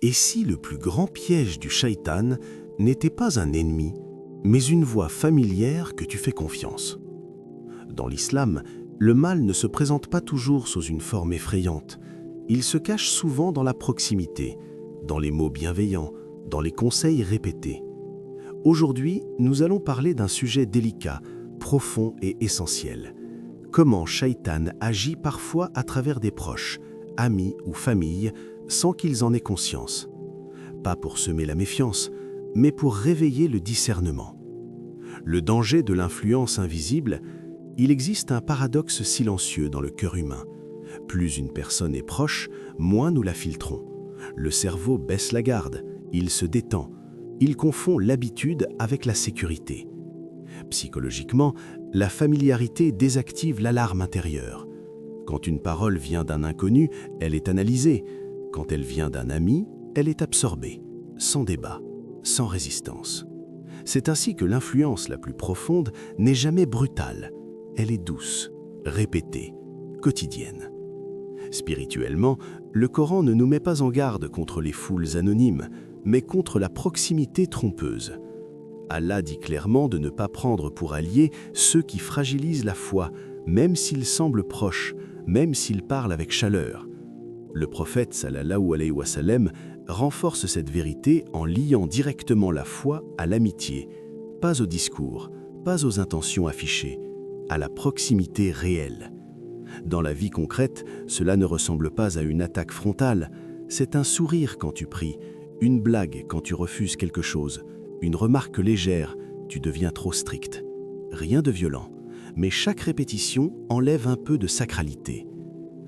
Et si le plus grand piège du shaitan n'était pas un ennemi, mais une voie familière que tu fais confiance? Dans l'islam, le mal ne se présente pas toujours sous une forme effrayante. Il se cache souvent dans la proximité, dans les mots bienveillants, dans les conseils répétés. Aujourd'hui, nous allons parler d'un sujet délicat, profond et essentiel. Comment Shaitan agit parfois à travers des proches, amis ou familles, sans qu'ils en aient conscience. Pas pour semer la méfiance, mais pour réveiller le discernement. Le danger de l'influence invisible, il existe un paradoxe silencieux dans le cœur humain. Plus une personne est proche, moins nous la filtrons. Le cerveau baisse la garde, il se détend, il confond l'habitude avec la sécurité. Psychologiquement, la familiarité désactive l'alarme intérieure. Quand une parole vient d'un inconnu, elle est analysée. Quand elle vient d'un ami, elle est absorbée, sans débat, sans résistance. C'est ainsi que l'influence la plus profonde n'est jamais brutale. Elle est douce, répétée, quotidienne. Spirituellement, le Coran ne nous met pas en garde contre les foules anonymes, mais contre la proximité trompeuse. Allah dit clairement de ne pas prendre pour alliés ceux qui fragilisent la foi, même s'ils semblent proches, même s'ils parlent avec chaleur. Le prophète sallallahu alayhi wa sallam renforce cette vérité en liant directement la foi à l'amitié, pas au discours, pas aux intentions affichées, à la proximité réelle. Dans la vie concrète, cela ne ressemble pas à une attaque frontale, c'est un sourire quand tu pries, une blague quand tu refuses quelque chose, une remarque légère, tu deviens trop strict. Rien de violent, mais chaque répétition enlève un peu de sacralité.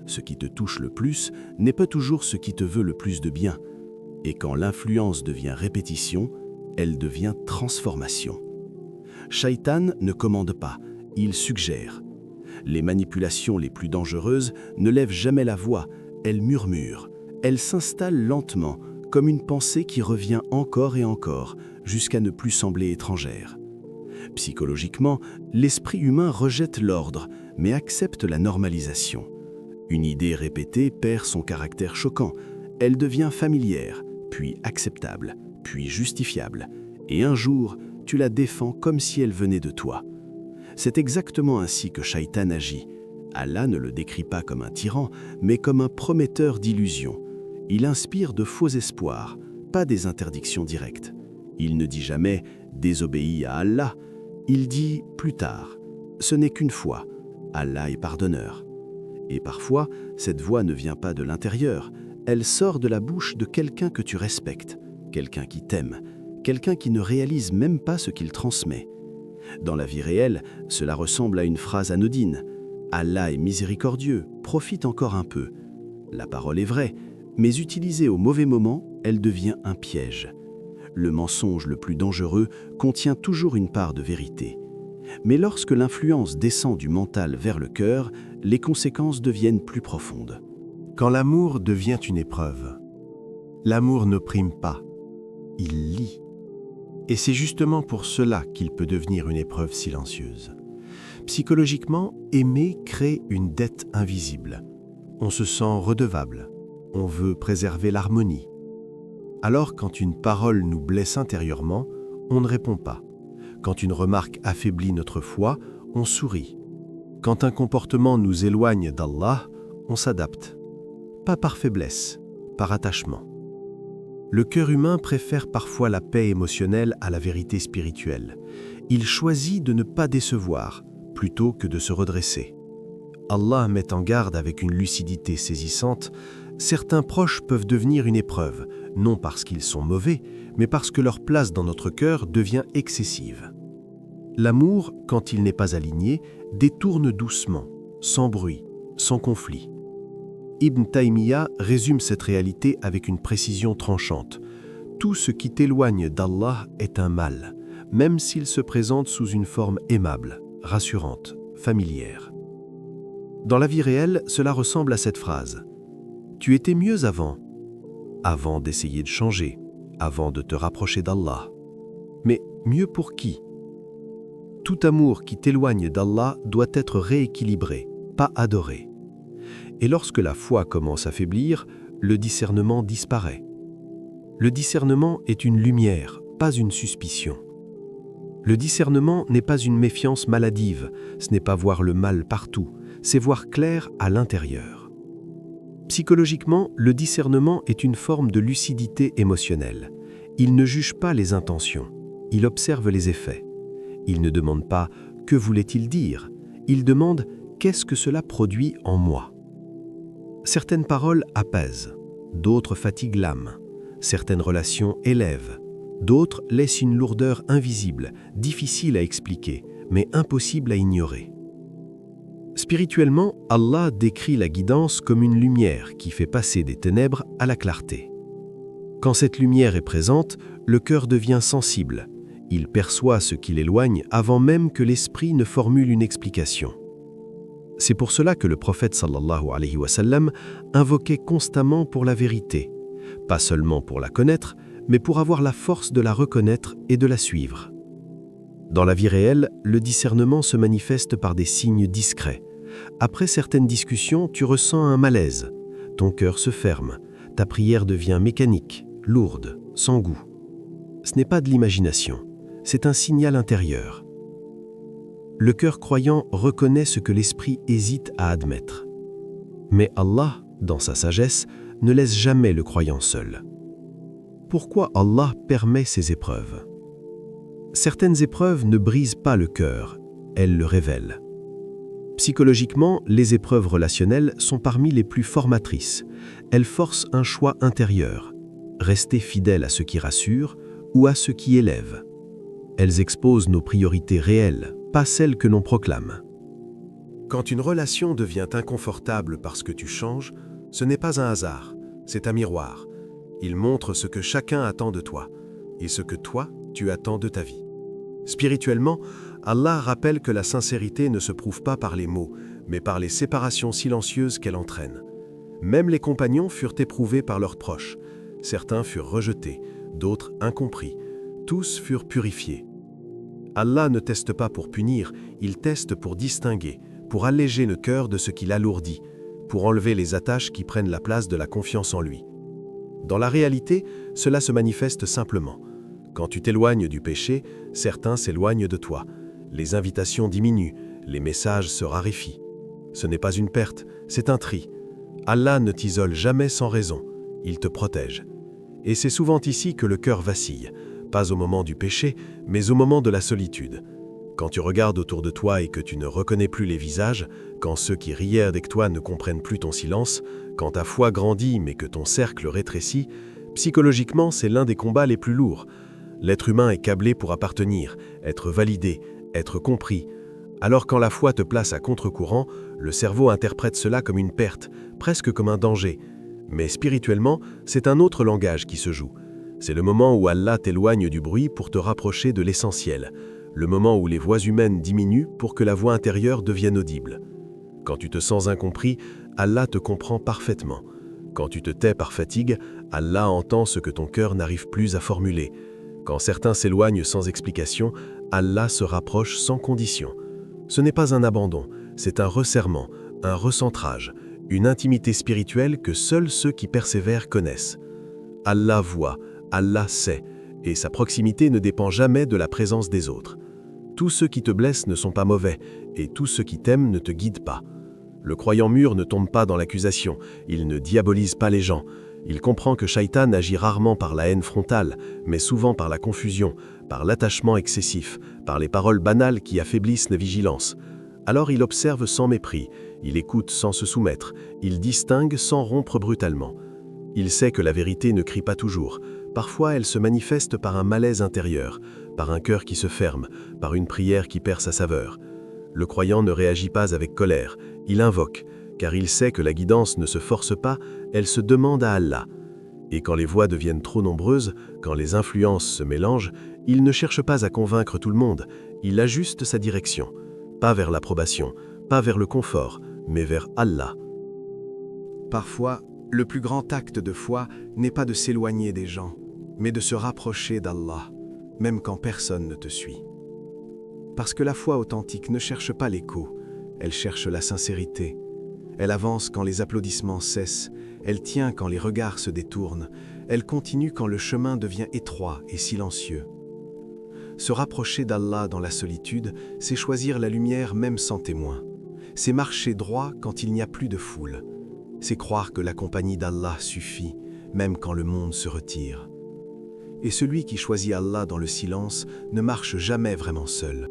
Ce qui te touche le plus n'est pas toujours ce qui te veut le plus de bien. Et quand l'influence devient répétition, elle devient transformation. Shaitan ne commande pas, il suggère. Les manipulations les plus dangereuses ne lèvent jamais la voix, elles murmurent, elles s'installent lentement, comme une pensée qui revient encore et encore, jusqu'à ne plus sembler étrangère. Psychologiquement, l'esprit humain rejette l'ordre, mais accepte la normalisation. Une idée répétée perd son caractère choquant, elle devient familière, puis acceptable, puis justifiable, et un jour, tu la défends comme si elle venait de toi. C'est exactement ainsi que Shaitan agit. Allah ne le décrit pas comme un tyran, mais comme un prometteur d'illusions. Il inspire de faux espoirs, pas des interdictions directes. Il ne dit jamais « désobéis à Allah », il dit « plus tard ». Ce n'est qu'une fois, Allah est pardonneur. Et parfois, cette voix ne vient pas de l'intérieur, elle sort de la bouche de quelqu'un que tu respectes, quelqu'un qui t'aime, quelqu'un qui ne réalise même pas ce qu'il transmet. Dans la vie réelle, cela ressemble à une phrase anodine. Allah est miséricordieux, profite encore un peu. La parole est vraie, mais utilisée au mauvais moment, elle devient un piège. Le mensonge le plus dangereux contient toujours une part de vérité. Mais lorsque l'influence descend du mental vers le cœur, les conséquences deviennent plus profondes. Quand l'amour devient une épreuve, l'amour n'opprime pas, il lie. Et c'est justement pour cela qu'il peut devenir une épreuve silencieuse. Psychologiquement, aimer crée une dette invisible. On se sent redevable, on veut préserver l'harmonie. Alors quand une parole nous blesse intérieurement, on ne répond pas. Quand une remarque affaiblit notre foi, on sourit. Quand un comportement nous éloigne d'Allah, on s'adapte. Pas par faiblesse, par attachement. Le cœur humain préfère parfois la paix émotionnelle à la vérité spirituelle. Il choisit de ne pas décevoir, plutôt que de se redresser. Allah met en garde avec une lucidité saisissante. Certains proches peuvent devenir une épreuve, non parce qu'ils sont mauvais, mais parce que leur place dans notre cœur devient excessive. L'amour, quand il n'est pas aligné, détourne doucement, sans bruit, sans conflit. Ibn Taymiyyah résume cette réalité avec une précision tranchante. Tout ce qui t'éloigne d'Allah est un mal, même s'il se présente sous une forme aimable, rassurante, familière. Dans la vie réelle, cela ressemble à cette phrase. Tu étais mieux avant d'essayer de changer, avant de te rapprocher d'Allah. Mais mieux pour qui? Tout amour qui t'éloigne d'Allah doit être rééquilibré, pas adoré. Et lorsque la foi commence à faiblir, le discernement disparaît. Le discernement est une lumière, pas une suspicion. Le discernement n'est pas une méfiance maladive, ce n'est pas voir le mal partout, c'est voir clair à l'intérieur. Psychologiquement, le discernement est une forme de lucidité émotionnelle. Il ne juge pas les intentions, il observe les effets. Il ne demande pas « que voulait-il dire ?», il demande « qu'est-ce que cela produit en moi ?» Certaines paroles apaisent, d'autres fatiguent l'âme, certaines relations élèvent, d'autres laissent une lourdeur invisible, difficile à expliquer, mais impossible à ignorer. Spirituellement, Allah décrit la guidance comme une lumière qui fait passer des ténèbres à la clarté. Quand cette lumière est présente, le cœur devient sensible. Il perçoit ce qui l'éloigne avant même que l'esprit ne formule une explication. C'est pour cela que le prophète sallallahu alayhi wa sallam invoquait constamment pour la vérité, pas seulement pour la connaître, mais pour avoir la force de la reconnaître et de la suivre. Dans la vie réelle, le discernement se manifeste par des signes discrets. Après certaines discussions, tu ressens un malaise. Ton cœur se ferme. Ta prière devient mécanique, lourde, sans goût. Ce n'est pas de l'imagination, c'est un signal intérieur. Le cœur croyant reconnaît ce que l'esprit hésite à admettre. Mais Allah, dans sa sagesse, ne laisse jamais le croyant seul. Pourquoi Allah permet ces épreuves ? Certaines épreuves ne brisent pas le cœur, elles le révèlent. Psychologiquement, les épreuves relationnelles sont parmi les plus formatrices. Elles forcent un choix intérieur, rester fidèle à ce qui rassure ou à ce qui élève. Elles exposent nos priorités réelles, pas celles que l'on proclame. Quand une relation devient inconfortable parce que tu changes, ce n'est pas un hasard, c'est un miroir. Il montre ce que chacun attend de toi et ce que toi, tu attends de ta vie. Spirituellement, Allah rappelle que la sincérité ne se prouve pas par les mots, mais par les séparations silencieuses qu'elle entraîne. Même les compagnons furent éprouvés par leurs proches. Certains furent rejetés, d'autres incompris. Tous furent purifiés. Allah ne teste pas pour punir, il teste pour distinguer, pour alléger le cœur de ce qui l'alourdit, pour enlever les attaches qui prennent la place de la confiance en lui. Dans la réalité, cela se manifeste simplement. Quand tu t'éloignes du péché, certains s'éloignent de toi. Les invitations diminuent, les messages se raréfient. Ce n'est pas une perte, c'est un tri. Allah ne t'isole jamais sans raison, il te protège. Et c'est souvent ici que le cœur vacille, pas au moment du péché, mais au moment de la solitude. Quand tu regardes autour de toi et que tu ne reconnais plus les visages, quand ceux qui riaient avec toi ne comprennent plus ton silence, quand ta foi grandit mais que ton cercle rétrécit, psychologiquement c'est l'un des combats les plus lourds. L'être humain est câblé pour appartenir, être validé, être compris. Alors quand la foi te place à contre-courant, le cerveau interprète cela comme une perte, presque comme un danger. Mais spirituellement, c'est un autre langage qui se joue. C'est le moment où Allah t'éloigne du bruit pour te rapprocher de l'essentiel, le moment où les voix humaines diminuent pour que la voix intérieure devienne audible. Quand tu te sens incompris, Allah te comprend parfaitement. Quand tu te tais par fatigue, Allah entend ce que ton cœur n'arrive plus à formuler. Quand certains s'éloignent sans explication, Allah se rapproche sans condition. Ce n'est pas un abandon, c'est un resserrement, un recentrage, une intimité spirituelle que seuls ceux qui persévèrent connaissent. Allah voit, Allah sait, et sa proximité ne dépend jamais de la présence des autres. Tous ceux qui te blessent ne sont pas mauvais, et tous ceux qui t'aiment ne te guident pas. Le croyant mûr ne tombe pas dans l'accusation, il ne diabolise pas les gens. Il comprend que Shaitan agit rarement par la haine frontale, mais souvent par la confusion, par l'attachement excessif, par les paroles banales qui affaiblissent la vigilance. Alors il observe sans mépris, il écoute sans se soumettre, il distingue sans rompre brutalement. Il sait que la vérité ne crie pas toujours. Parfois elle se manifeste par un malaise intérieur, par un cœur qui se ferme, par une prière qui perd sa saveur. Le croyant ne réagit pas avec colère, il invoque, car il sait que la guidance ne se force pas, elle se demande à Allah. Et quand les voix deviennent trop nombreuses, quand les influences se mélangent, il ne cherche pas à convaincre tout le monde, il ajuste sa direction, pas vers l'approbation, pas vers le confort, mais vers Allah. Parfois, le plus grand acte de foi n'est pas de s'éloigner des gens, mais de se rapprocher d'Allah, même quand personne ne te suit. Parce que la foi authentique ne cherche pas l'écho, elle cherche la sincérité. Elle avance quand les applaudissements cessent, elle tient quand les regards se détournent, Elle continue quand le chemin devient étroit et silencieux. Se rapprocher d'Allah dans la solitude, c'est choisir la lumière même sans témoin. C'est marcher droit quand il n'y a plus de foule. C'est croire que la compagnie d'Allah suffit, même quand le monde se retire. Et celui qui choisit Allah dans le silence ne marche jamais vraiment seul.